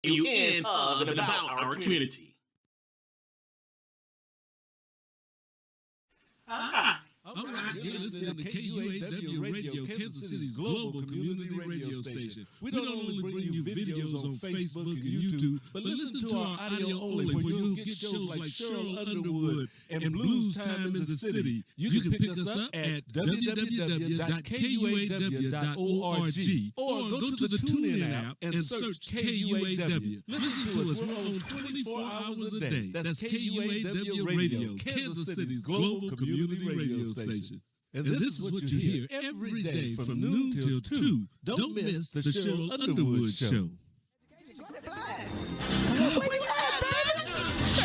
you in, of, and about our community. Hi. All right, you're listening to KUAW Radio, Kansas City's global community radio station. We don't only bring you videos on Facebook and YouTube, but listen to our audio only, where you'll get shows like Cheryl Underwood and Blues Time in the City. You can pick us up at www.kuaw.org or go to the TuneIn app and search KUAW. Listen to us, we're on 24 hours a day. That's KUAW Radio, Kansas City's global community radio station. And this is what you hear every day from noon till 2. Don't miss the Cheryl Underwood Show.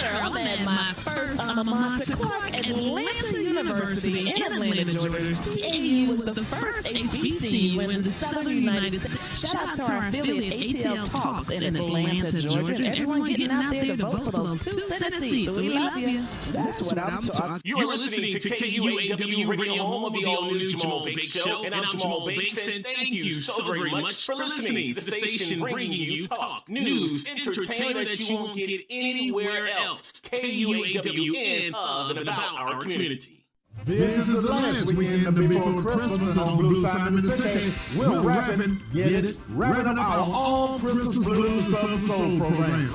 I'm at my first alma mater, Clark Atlanta University in Atlanta, Georgia. CAU was the first HBCU in the Southern United States. Shout out to our affiliate ATL Talks in Atlanta, Georgia. Everyone getting out there to vote for those 2 Senate seats. We love you. That's what I'm talking. You are listening to KUAW Radio, home of the all-new Jamal Bake Show, and I'm Jamal Bakes, and thank you so very much for listening to the station bringing you talk, news, entertainment that you won't get anywhere else. KUAW in, of, and about our community. This is the last weekend before Christmas on Blues Time in the City. We're rapping, get it, rapping up our all Christmas blues Southern Soul program.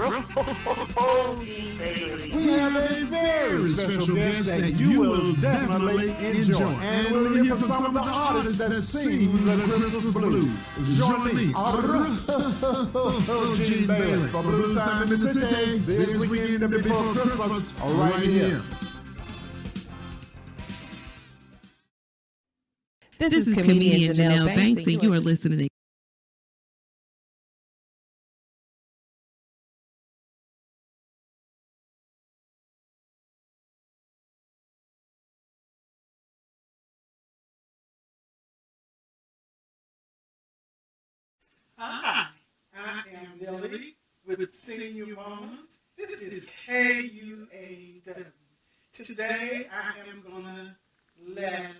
We have a very special guest that you will definitely enjoy. And we'll hear from some of the artists that sing the Christmas blues. Join me, Gene Bailey, for Blues Time in the City. This weekend before Christmas, right here. This is comedian Janelle Banks, and you are listening to Hi, I am Nellie with Senior Moments. This is KUAW. Today I am going to let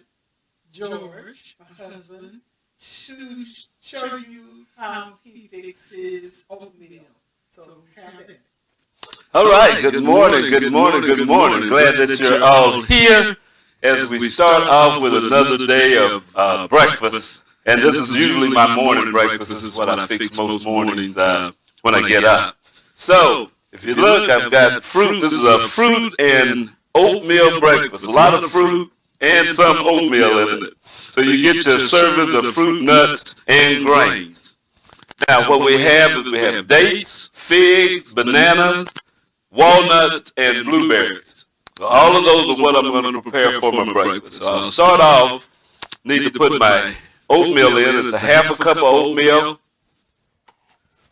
George, my husband, to show you how he fixes oatmeal. So have it. All right, good morning. Glad that you're all here as we start off with another day of breakfast. And this is usually my morning breakfast. This is what I fix most mornings when I get up. So if you look, I've got fruit. This is a fruit and oatmeal breakfast. A lot of fruit and some oatmeal in it. So you get your servings of fruit, nuts, and grains. Now what we have is we have dates, figs, bananas, walnuts, and blueberries. So all of those are what I'm going to prepare for my breakfast. So I'll start off, need to put my oatmeal in. It's a half a cup of oatmeal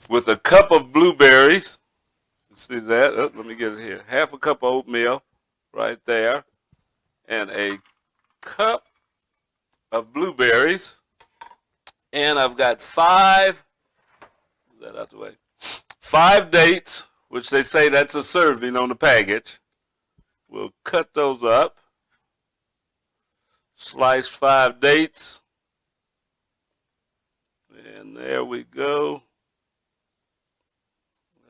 with a cup of blueberries. See that? Oh, let me get it here. Half a cup of oatmeal right there. And a cup of blueberries, and I've got 5 dates, which they say that's a serving on the package. We'll cut those up, slice 5 dates, and there we go,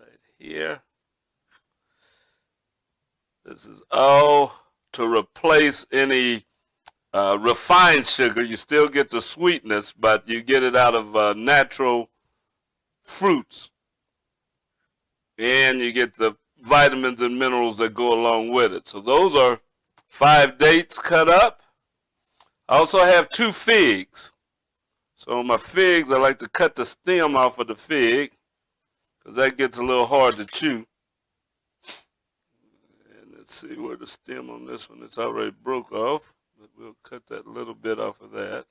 right here. This is all to replace any refined sugar. You still get the sweetness, but you get it out of natural fruits. And you get the vitamins and minerals that go along with it. So those are 5 dates cut up. I also have 2 figs. So my figs, I like to cut the stem off of the fig because that gets a little hard to chew. And let's see where the stem on this one, it's already broke off. But we'll cut that little bit off of that.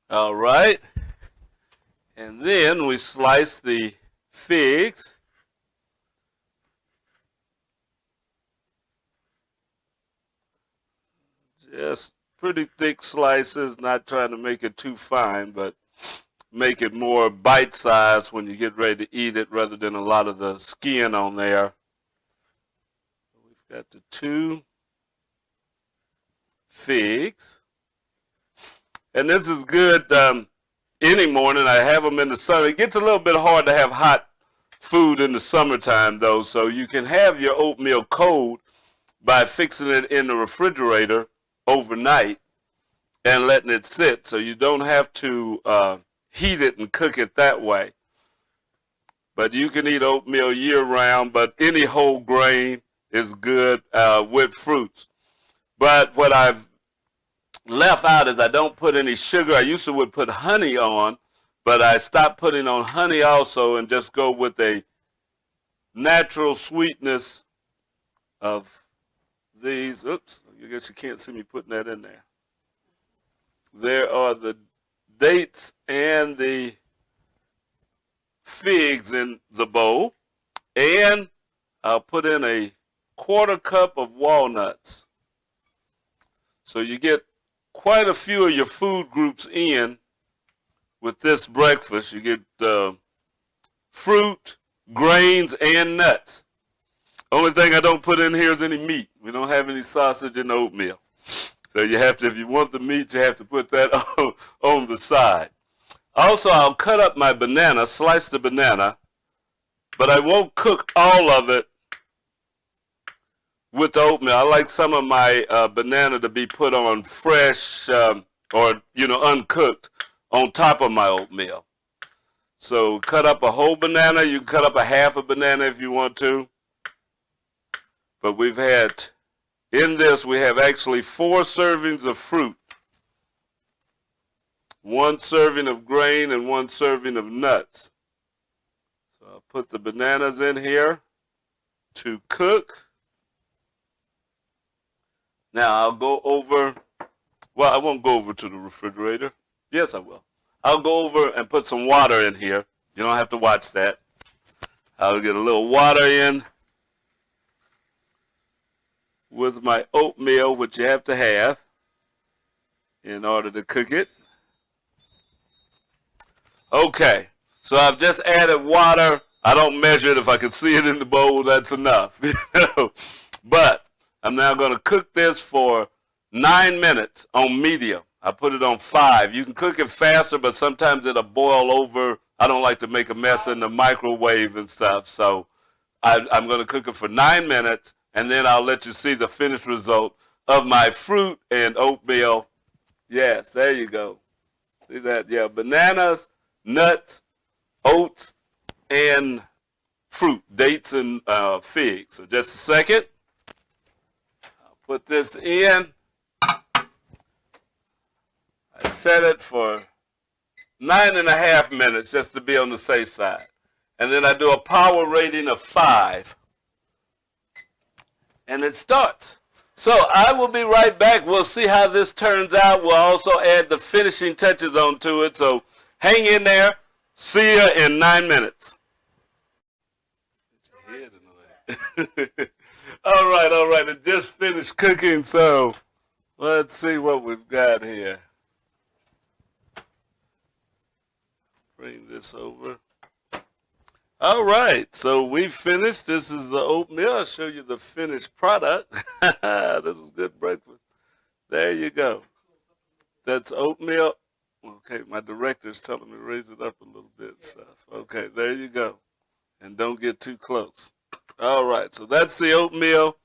All right. And then we slice the figs. Just pretty thick slices, not trying to make it too fine, but make it more bite-sized when you get ready to eat it rather than a lot of the skin on there. We've got the 2 figs. And this is good any morning. I have them in the sun. It gets a little bit hard to have hot food in the summertime, though, so you can have your oatmeal cold by fixing it in the refrigerator overnight and letting it sit, so you don't have to heat it and cook it that way. But you can eat oatmeal year-round, but any whole grain is good with fruits. But what I've left out is I don't put any sugar. I used to would put honey on, but I stopped putting on honey also and just go with a natural sweetness of these. Oops, I guess you can't see me putting that in there. There are the dates and the figs in the bowl, and I'll put in a 1/4 cup of walnuts. So you get quite a few of your food groups in with this breakfast. You get fruit, grains, and nuts. Only thing I don't put in here is any meat. We don't have any sausage in oatmeal. So you have to, if you want the meat, you have to put that on the side. Also, I'll cut up my banana, slice the banana, but I won't cook all of it with the oatmeal. I like some of my banana to be put on fresh or, uncooked on top of my oatmeal. So cut up a whole banana. You can cut up a half a banana if you want to. But we've had, in this, we have actually 4 servings of fruit, 1 serving of grain, and 1 serving of nuts. So I'll put the bananas in here to cook. Now I'll go over, well, I won't go over to the refrigerator. Yes, I will. I'll go over and put some water in here. You don't have to watch that. I'll get a little water in with my oatmeal, which you have to have in order to cook it. Okay, so I've just added water. I don't measure it. If I can see it in the bowl, that's enough. But I'm now going to cook this for 9 minutes on medium. I put it on 5. You can cook it faster, but sometimes it'll boil over. I don't like to make a mess in the microwave and stuff, so I'm going to cook it for 9 minutes, and then I'll let you see the finished result of my fruit and oatmeal. Yes, there you go. See that? Yeah, bananas, nuts, oats, and fruit, dates and figs. So just a second. I'll put this in. I set it for 9.5 minutes just to be on the safe side. And then I do a power rating of 5. And it starts. So I will be right back. We'll see how this turns out. We'll also add the finishing touches onto it. So hang in there. See you in 9 minutes. All right. It just finished cooking. So let's see what we've got here. Bring this over. All right, so we've finished. This is the oatmeal. I'll show you the finished product. This is good breakfast. There you go. That's oatmeal. Okay, my director's telling me to raise it up a little bit. So, okay, there you go. And don't get too close. All right, so that's the oatmeal.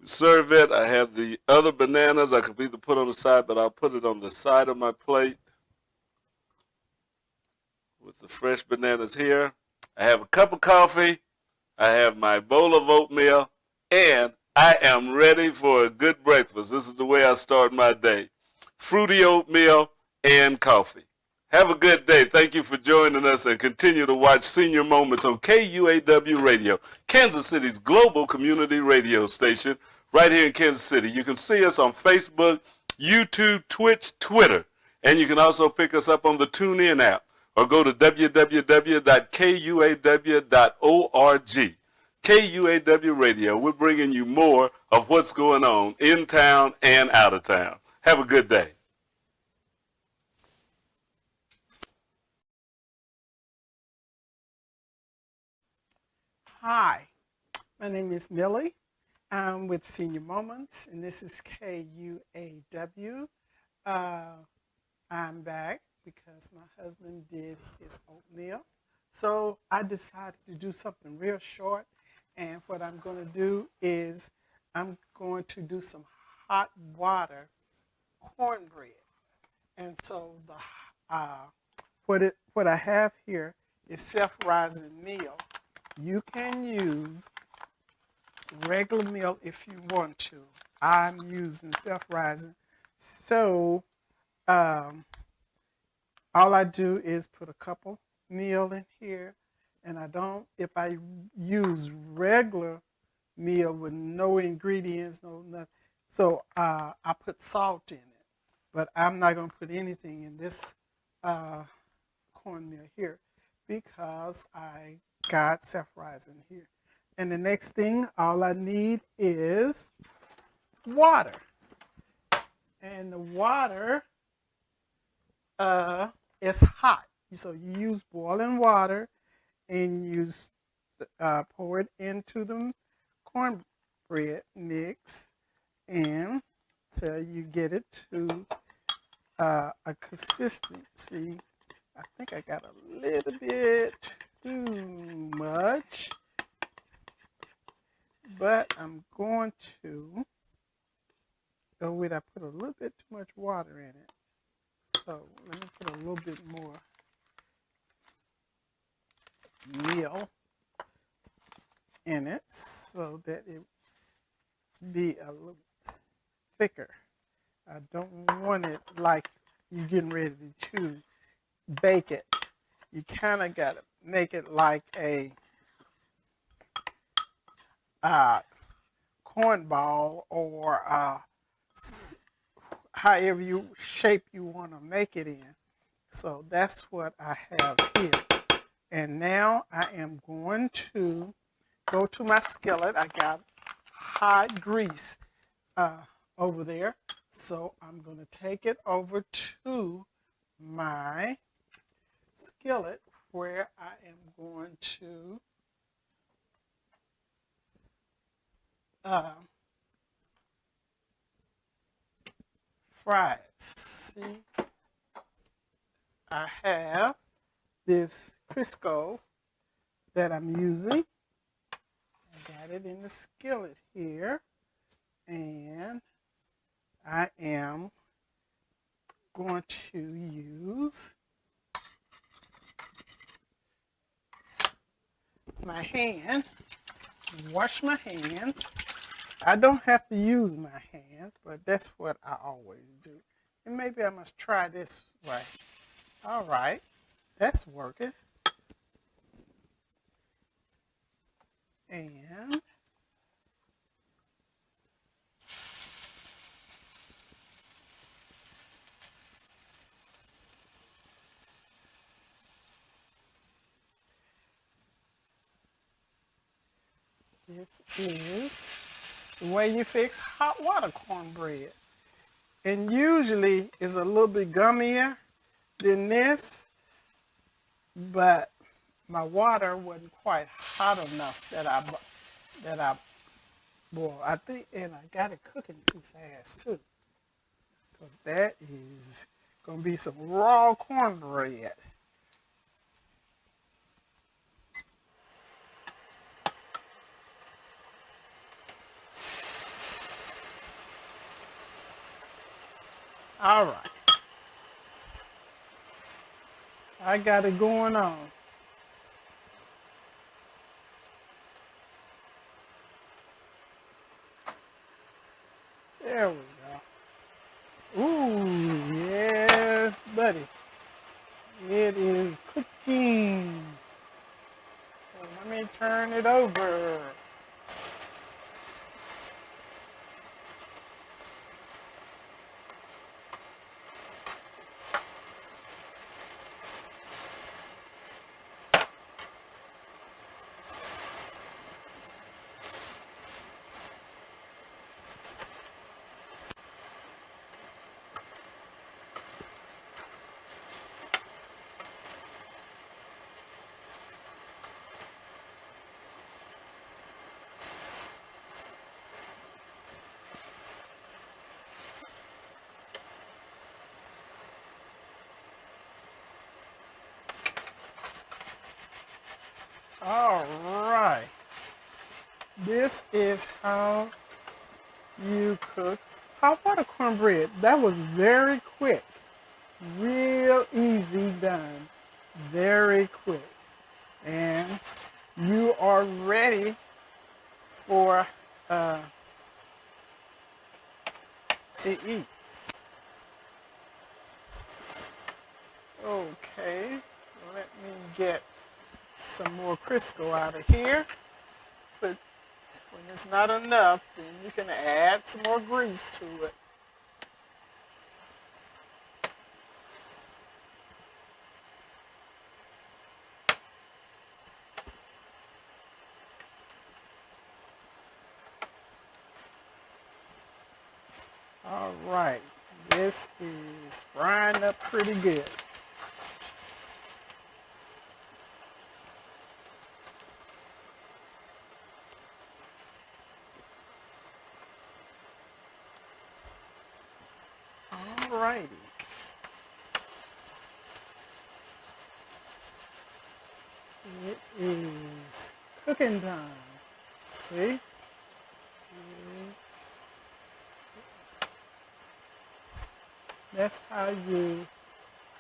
Serve it. I have the other bananas I could either put on the side, but I'll put it on the side of my plate with the fresh bananas here. I have a cup of coffee, I have my bowl of oatmeal, and I am ready for a good breakfast. This is the way I start my day. Fruity oatmeal and coffee. Have a good day. Thank you for joining us, and continue to watch Senior Moments on KUAW Radio, Kansas City's global community radio station, right here in Kansas City. You can see us on Facebook, YouTube, Twitch, Twitter, and you can also pick us up on the TuneIn app, or go to www.kuaw.org. KUAW Radio, we're bringing you more of what's going on in town and out of town. Have a good day. Hi, my name is Millie. I'm with Senior Moments, and this is KUAW. I'm back because my husband did his oatmeal. So I decided to do something real short. And what I'm going to do is I'm going to do some hot water cornbread. And so what I have here is self-rising meal. You can use regular meal if you want to. I'm using self-rising. So all I do is put a couple meal in here, and if I use regular meal with no ingredients, no nothing, so I put salt in it. But I'm not going to put anything in this cornmeal here because I got self-rising here. And the next thing, all I need is water. And the water is hot. So you use boiling water and you pour it into the cornbread mix and till you get it to a consistency. I think I got a little bit too much, but I'm going to, oh wait, I put a little bit too much water in it. So let me put a little bit more meal in it so that it be a little thicker. I don't want it like you're getting ready to bake it. You kind of got to make it like a cornball or however shape you want to make it in. So that's what I have here. And now I am going to go to my skillet. I got hot grease over there. So I'm going to take it over to my skillet where I am going to fry it. See, I have this Crisco that I'm using. I got it in the skillet here, and I am going to use my hand, wash my hands. I don't have to use my hands, but that's what I always do. And maybe I must try this way. All right, that's working. And this is the way you fix hot water cornbread. And usually it's a little bit gummier than this, but my water wasn't quite hot enough that I boiled. I think, and I got it cooking too fast too, because that is gonna be some raw cornbread. All right, I got it going on. There we go. Ooh, yes, buddy. It is cooking. So let me turn it over. All right. This is how you cook hot water cornbread. That was very quick. Real easy done. Very quick. And you are ready for to eat. Okay, let me get some more Crisco out of here. But when it's not enough, then you can add some more grease to it. All right, this is frying up pretty good. All righty. It is cooking time. See? That's how you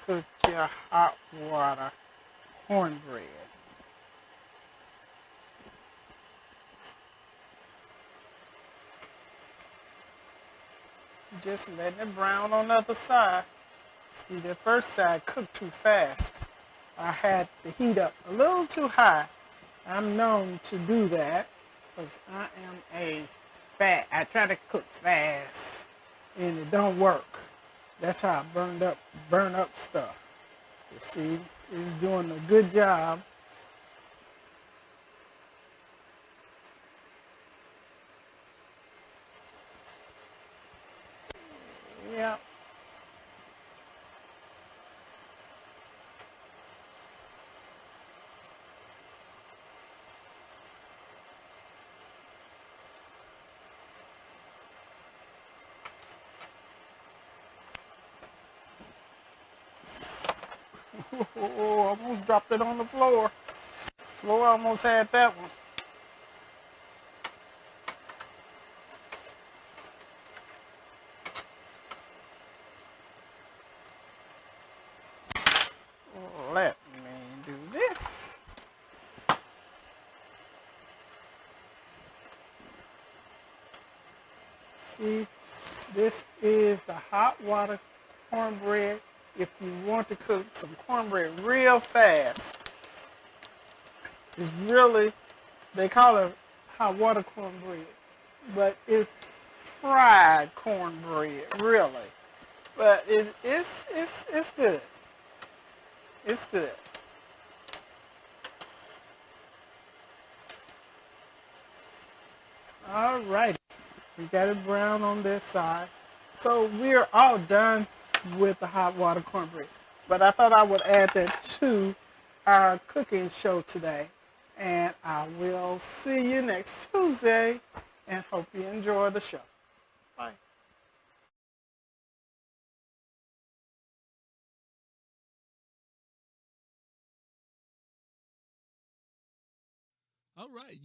cook your hot water cornbread. Just letting it brown on the other side. See, the first side cooked too fast. I had the heat up a little too high. I'm known to do that because I am I try to cook fast and it don't work. That's how I burn up stuff. You see, it's doing a good job. Yeah. Oh, almost dropped it on the floor. Floor almost had that one. Let me do this. See, this is the hot water cornbread. If you want to cook some cornbread real fast, it's really, they call it hot water cornbread, but it's fried cornbread, really. But it's good. It's good. All right. We got it brown on this side. So we're all done with the hot water cornbread. But I thought I would add that to our cooking show today. And I will see you next Tuesday and hope you enjoy the show. Bye. All right.